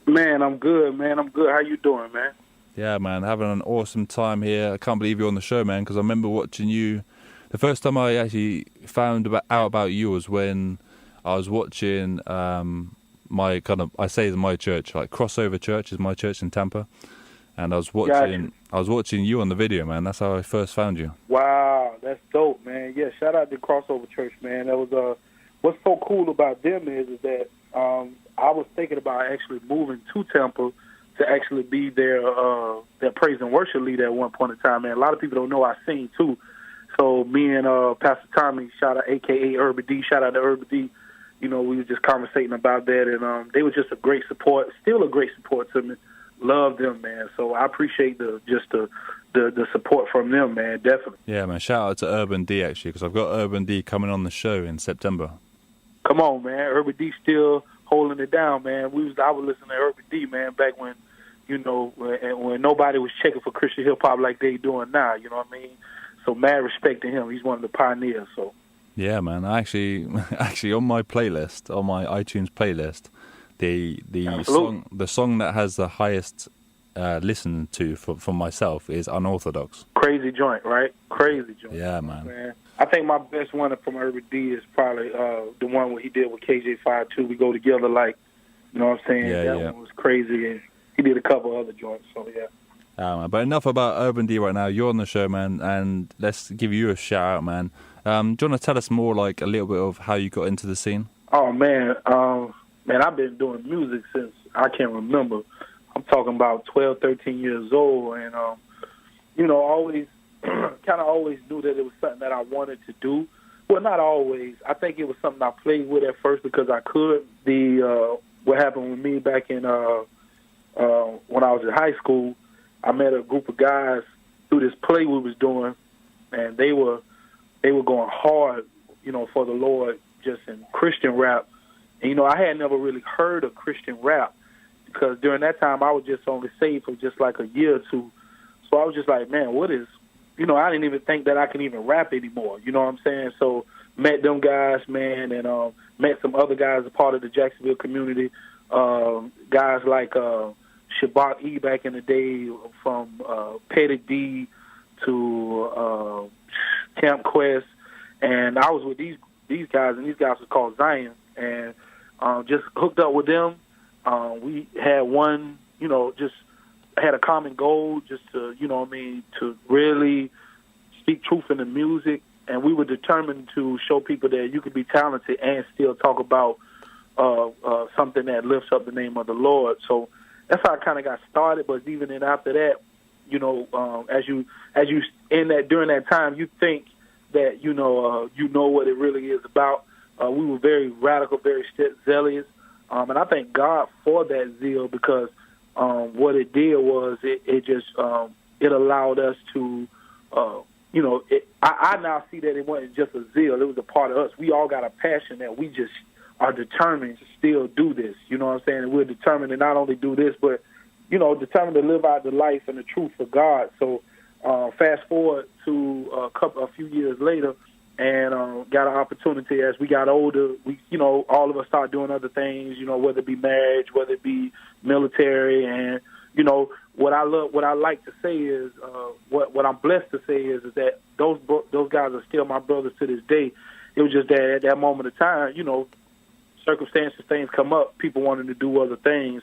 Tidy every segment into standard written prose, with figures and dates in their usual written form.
Man, I'm good, man. I'm good. How you doing, man? Yeah, man, having an awesome time here. I can't believe you're on the show, man, because I remember watching you. The first time I actually found out about you was when I was watching my church, like Crossover Church is my church in Tampa, and I was watching you on the video, man. That's how I first found you. Wow, that's dope, man. Yeah, shout out to Crossover Church, man. That was what's so cool about them is that I was thinking about actually moving to Tampa to actually be their praise and worship leader at one point in time, man. A lot of people don't know I sing too. So me and Pastor Tommy, shout out, a.k.a. Urban D, shout out to Urban D. You know, we were just conversating about that, and they were just a great support, still a great support to me. Love them, man. So I appreciate the support from them, man, definitely. Yeah, man, shout out to Urban D, actually, because I've got Urban D coming on the show in September. Come on, man. Urban D still holding it down, man. I was listening to Urban D, man, back when, you know, when nobody was checking for Christian hip-hop like they doing now, you know what I mean? So mad respect to him. He's one of the pioneers, so. Yeah, man. Actually, on my playlist, on my iTunes playlist, the song that has the highest listen to from myself is Unorthodox. Crazy joint, right? Crazy joint. Yeah, man. I think my best one from Urban D is probably the one where he did with KJ52. We go together like, you know what I'm saying? Yeah, that one was crazy, and he did a couple other joints, so yeah. But enough about Urban D right now. You're on the show, man, and let's give you a shout out, man. Do you want to tell us more, like a little bit of how you got into the scene? Oh man, I've been doing music since I can remember. I'm talking about 12, 13 years old, and you know, always kind of always knew that it was something that I wanted to do. Well, not always. I think it was something I played with at first because I could. What happened with me back in when I was in high school, I met a group of guys through this play we was doing, and they were going hard, you know, for the Lord, just in Christian rap. And, you know, I had never really heard of Christian rap because during that time I was just only saved for just like a year or two. So I was just like, man, what is, you know, I didn't even think that I could even rap anymore. You know what I'm saying? So met them guys, man, and met some other guys, a part of the Jacksonville community, guys like Shabbat E back in the day, from Petty D to Camp Quest, and I was with these guys, and these guys were called Zion, and just hooked up with them. We had one, you know, just had a common goal, just to, you know what I mean, to really speak truth in the music, and we were determined to show people that you could be talented and still talk about something that lifts up the name of the Lord. So that's how I kind of got started. But even then, after that, you know, as you in that during that time, you think that you know what it really is about. We were very radical, very zealous, and I thank God for that zeal because what it did was it just it allowed us to, you know, I now see that it wasn't just a zeal; it was a part of us. We all got a passion that we just are determined to still do this. You know what I'm saying? And we're determined to not only do this, but, you know, determined to live out the life and the truth for God. So fast forward to a few years later, and got an opportunity as we got older. We, you know, all of us started doing other things, you know, whether it be marriage, whether it be military. And, you know, what I like to say is, what I'm blessed to say is that those guys are still my brothers to this day. It was just that at that moment of time, you know, circumstances, things come up, people wanting to do other things.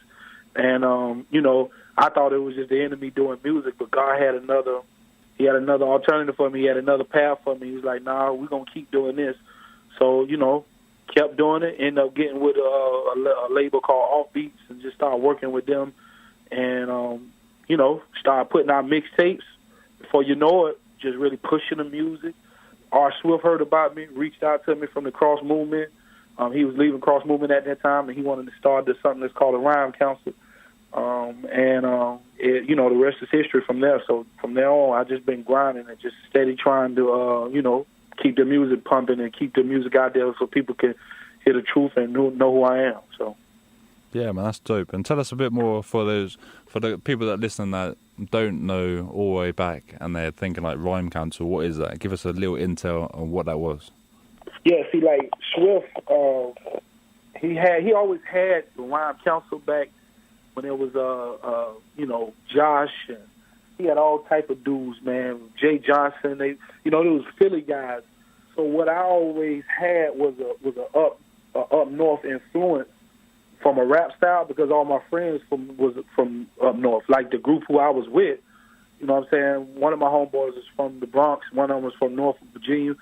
And, you know, I thought it was just the enemy doing music, but God had another alternative for me. He had another path for me. He was like, nah, we're going to keep doing this. So, you know, kept doing it, ended up getting with a label called Upbeat and just started working with them. And, you know, started putting out mixtapes. Before you know it, just really pushing the music. R. Swift heard about me, reached out to me from the Cross Movement. He was leaving Cross Movement at that time, and he wanted to start something that's called a Rhyme Council. You know, the rest is history from there. So from there on, I've just been grinding and just steady trying to, you know, keep the music pumping and keep the music out there so people can hear the truth and know who I am. So. Yeah, man, that's dope. And tell us a bit more for the people that listen that don't know all the way back and they're thinking like Rhyme Council. What is that? Give us a little intel on what that was. Yeah, see, like Swift, he always had the Rhyme Council back when there was Josh, and he had all type of dudes, man. Jay Johnson, there was Philly guys. So what I always had was a up north influence from a rap style, because all my friends was from up north, like the group who I was with. You know what I'm saying? One of my homeboys was from the Bronx. One of them was from North Virginia.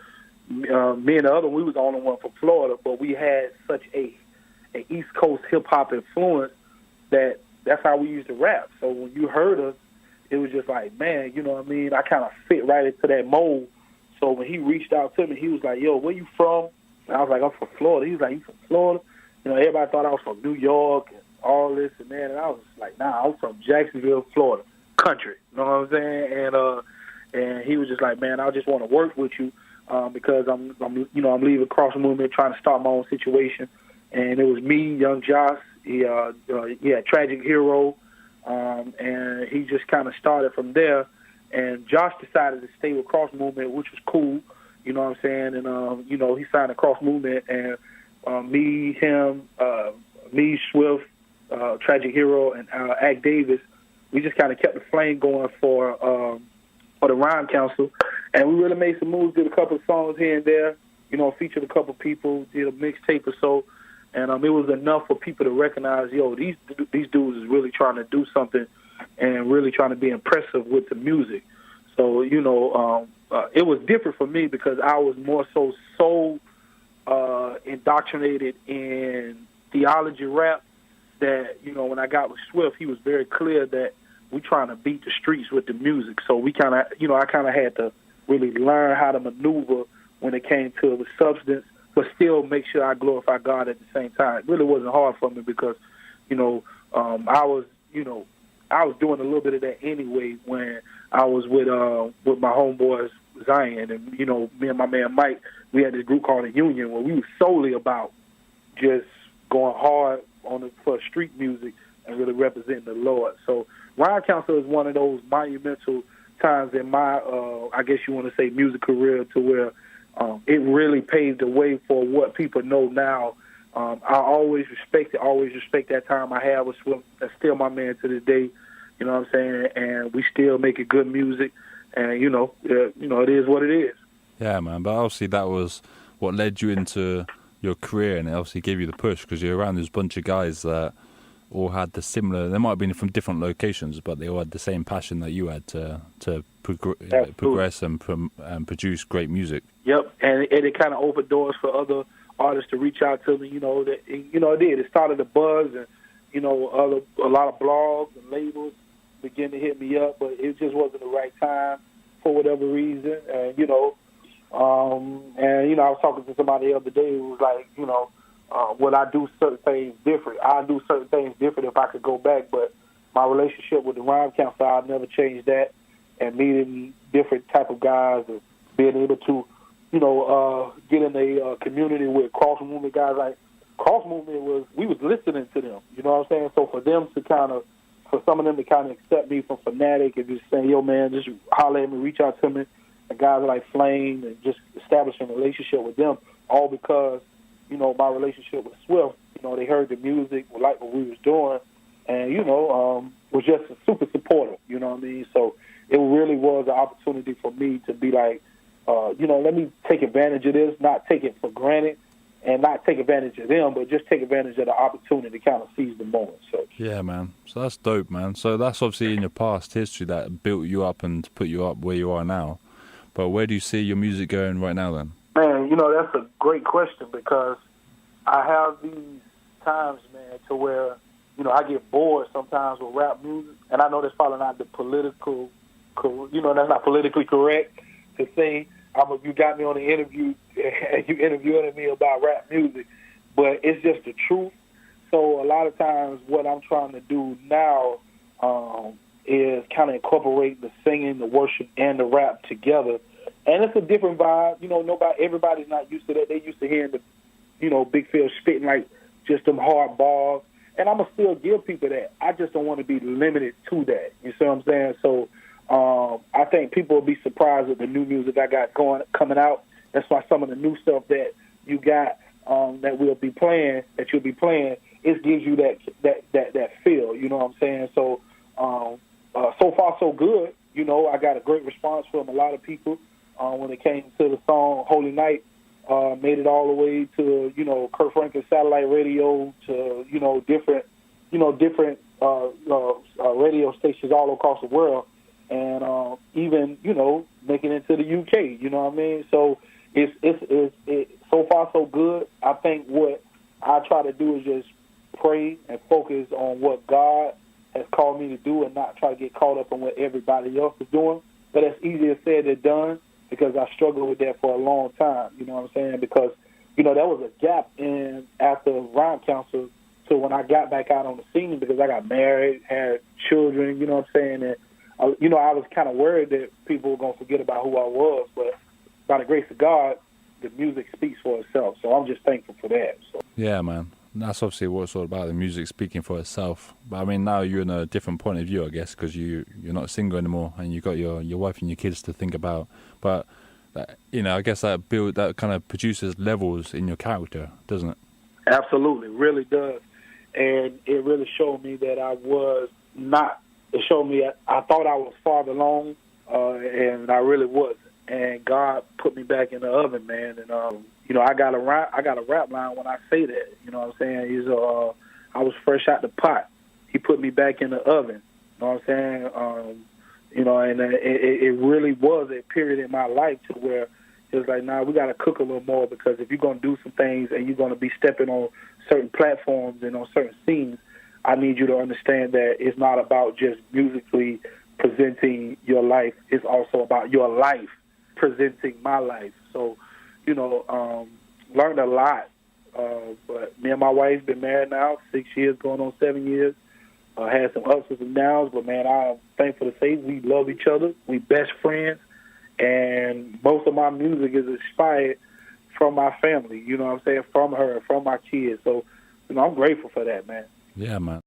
Me and the other, we was the only one from Florida, but we had such a East Coast hip hop influence that's how we used to rap. So when you heard us, it was just like, man, you know what I mean? I kind of fit right into that mold. So when he reached out to me, he was like, yo, where you from? And I was like, I'm from Florida. He was like, you from Florida? Everybody thought I was from New York and all this and that. And I was like, nah, I'm from Jacksonville, Florida, country. You know what I'm saying? And he was just like, man, I just want to work with you because I'm leaving Cross Movement, trying to start my own situation. And it was me, Young Josh. He had Tragic Hero, and he just kind of started from there. And Josh decided to stay with Cross Movement, which was cool. You know what I'm saying? And he signed to Cross Movement, and me, Swift, Tragic Hero, and Act Davis, we just kind of kept the flame going for the Rhyme Council, and we really made some moves. Did a couple of songs here and there. Featured a couple of people. Did a mixtape or so. And it was enough for people to recognize, these dudes is really trying to do something and really trying to be impressive with the music. So, it was different for me because I was more so indoctrinated in theology rap that, when I got with Swift, he was very clear that we trying to beat the streets with the music. So we kind of, I kind of had to really learn how to maneuver when it came to the substance, but still make sure I glorify God at the same time. It really wasn't hard for me because, I was doing a little bit of that anyway when I was with my homeboys Zion, and me and my man Mike, we had this group called the Union where we was solely about just going hard for street music and really representing the Lord. So Rhyme Council is one of those monumental times in my, I guess you want to say, music career, to where it really paved the way for what people know now. I always respect that time I had with Swift. That's still my man to this day. You know what I'm saying? And we still making good music. And, it is what it is. Yeah, man. But obviously that was what led you into your career, and it obviously gave you the push because you're around this bunch of guys that all had the similar, they might have been from different locations, but they all had the same passion that you had to progress and produce great music. Yep, and it kind of opened doors for other artists to reach out to me. It did. It started a buzz, and a lot of blogs and labels began to hit me up, but it just wasn't the right time for whatever reason. And I was talking to somebody the other day who was like, would I do certain things different? I'd do certain things different if I could go back, but my relationship with the Rhyme Council, I'd never change that. And meeting different type of guys and being able to, get in a community with Cross Movement guys. Like, Cross Movement we was listening to them, you know what I'm saying? So for some of them to kind of accept me from Fanatic and just saying, yo, man, just holler at me, reach out to me, and guys like Flame, and just establishing a relationship with them, all because, my relationship with Swift, they heard the music, liked what we was doing, and, was just super supportive, you know what I mean? So it really was an opportunity for me to be like, let me take advantage of this, not take it for granted, and not take advantage of them, but just take advantage of the opportunity to kind of seize the moment. So yeah, man. So that's dope, man. So that's obviously in your past history that built you up and put you up where you are now. But where do you see your music going right now then? Man, that's a great question because I have these times, man, to where, I get bored sometimes with rap music. And I know that's probably not the political, that's not politically correct to say. You got me on the interview, and you interviewing me about rap music, but it's just the truth. So a lot of times what I'm trying to do now is kind of incorporate the singing, the worship, and the rap together. And it's a different vibe. Everybody's not used to that. They used to hearing the, Big Phil spitting like just them hard bars. And I'm going to still give people that. I just don't want to be limited to that. You see what I'm saying? So I think people will be surprised at the new music I got coming out. That's why some of the new stuff that you got that you'll be playing, it gives you that feel. You know what I'm saying? So so far so good. You know, I got a great response from a lot of people when it came to the song Holy Night. Made it all the way to, you know, Kurt Franklin's satellite radio, to, you know, different radio stations all across the world, and even, you know, making it to the UK. You know what I mean? So it's so far so good. I think what I try to do is just pray and focus on what God has called me to do, and not try to get caught up on what everybody else is doing. But it's easier said than done, because I struggled with that for a long time, you know what I'm saying? Because, you know, there was a gap in after Rhyme Council to when I got back out on the scene, because I got married, had children, you know what I'm saying? And, you know, I was kind of worried that people were going to forget about who I was, but by the grace of God, the music speaks for itself. So I'm just thankful for that. So. Yeah, man. That's obviously what it's all about, the music speaking for itself. But I mean, now you're in a different point of view, I guess, because you're not single anymore, and you've got your wife and your kids to think about. But you know, I guess that kind of produces levels in your character, doesn't it? Absolutely, really does. And it really showed me that I was not. It showed me I thought I was farther along, and I really wasn't. And God put me back in the oven, man. And you know, I got a rap line when I say that. You know what I'm saying? I was fresh out the pot. He put me back in the oven. You know what I'm saying? You know, and it really was a period in my life to where it was like, nah, we got to cook a little more, because if you're going to do some things and you're going to be stepping on certain platforms and on certain scenes, I need you to understand that it's not about just musically presenting your life. It's also about your life presenting my life. So, you know, learned a lot. But me and my wife been married now 6 years, going on 7 years. Had some ups and some downs, but, man, I'm thankful to say we love each other. We best friends, and most of my music is inspired from my family, you know what I'm saying, from her, from my kids. So, you know, I'm grateful for that, man. Yeah, man.